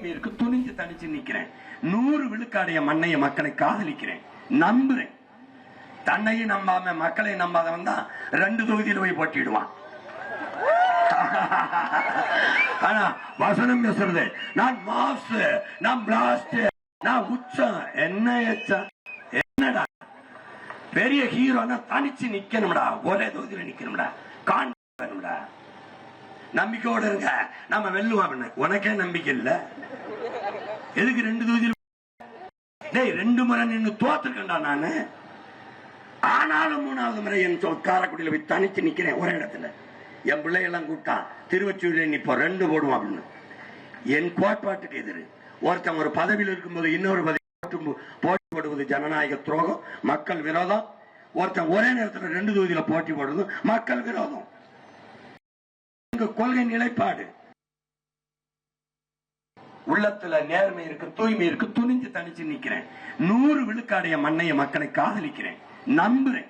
தூய்மை இருக்கு, துணிஞ்சு தனிச்சு நிக்கிறேன். 100 விழுக்காடைய மண்ணைய மக்களை காதலிக்கிறேன், நம்புறேன். தன்னையும் நம்பாம மக்களை நம்பாதவன் தான் 2 தொகுதியில் போய் போட்டிடுவான். ஆனா வசனம் பேசுறது, நான் மாஸ், நான் பிளாஸ்ட், நான் உச்சம். என்ன எச்சம்? என்னடா பெரிய ஹீரோனா தனிச்சு நிக்கணும்டா, ஒரே தொகுதியில நிக்கணும்டா, கான்பிடன்டா. நம்பிக்கையோட இருங்க, நம்ம வெல்லுவோம். உனக்கே நம்பிக்கை இல்ல, எதுக்கு 2 தொகுதியில்? டேய் 2 முறை நின்று தோத்துக்கண்டா நானு. ஆனாலும் 3வது முறை என் காரைக்குடியில போய் தனிச்சு நிக்கிறேன் ஒரே இடத்துல. என் பிள்ளையெல்லாம் கூப்பிட்டா திருவொற்றியூர்ல நிப்போம், 2 போடுவோம் அப்படின்னு. என் கோட்பாட்டுக்கு எதிரு. ஒருத்தன் ஒரு பதவியில் இருக்கும்போது இன்னொரு பதவி போட்டி போடுவது ஜனநாயக துரோகம், மக்கள் விரோதம். ஒருத்தன் ஒரே நேரத்தில் 2 தொகுதியில போட்டி போடுவது மக்கள் விரோதம். கொள்கை நிலைப்பாடு. உள்ளத்துல நேர்மை இருக்கு, தூய்மை இருக்கு, துணிஞ்சு தனிச்சு நிக்கிறேன். 100 விழுக்காடைய மண்ணைய மக்களை காதலிக்கிறேன், நம்புறேன்.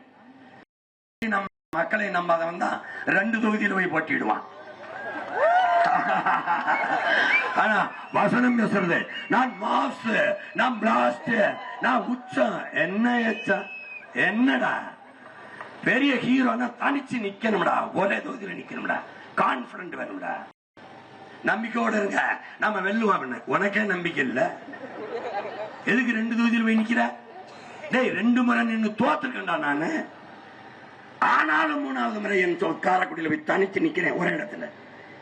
மக்களை நம்பாதவன் தான் 2 தொகுதியில் போய் போட்டிடுவான். ஆனா வசனம் பேசுறது, நான் மாஸ், நான் பிளாஸ்ட், நான் உச்சம். என்ன எச்சம்? என்னடா பெரிய ஹீரோனா தனிச்சு நிக்கணும்டா, ஒரே தொகுதியில நிக்கணும்டா, கான்பிடன்ட் வேணும்டா. நம்பிக்கையோட இருங்க, நம்ம வெல்லுவோம். உனக்கே நம்பிக்கை இல்ல, எதுக்கு 2 தொகுதியில் போய் நிக்கிற? டேய் 2 முறை நின்று தோத்துக்கண்டா நானு. ஆனாலும் 3வது முறை என் காரைக்குடியில போய் தனிச்சு நிக்கிறேன் ஒரே இடத்துல.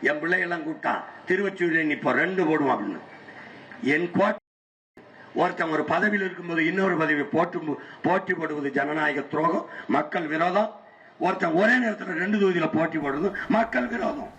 என் பிள்ளையெல்லாம் கூப்பிட்டா திருவொற்றியூர்ல நிப்போம், 2 போடுவோம் அப்படின்னு. என் ஒருத்தன் ஒரு பதவியில் இருக்கும்போது இன்னொரு பதவி போட்டி போடுவது ஜனநாயக துரோகம், மக்கள் விரோதம். ஒருத்தன் ஒரே நேரத்தில் 2 தொகுதியில போட்டி போடுவது மக்கள் விரோதம்.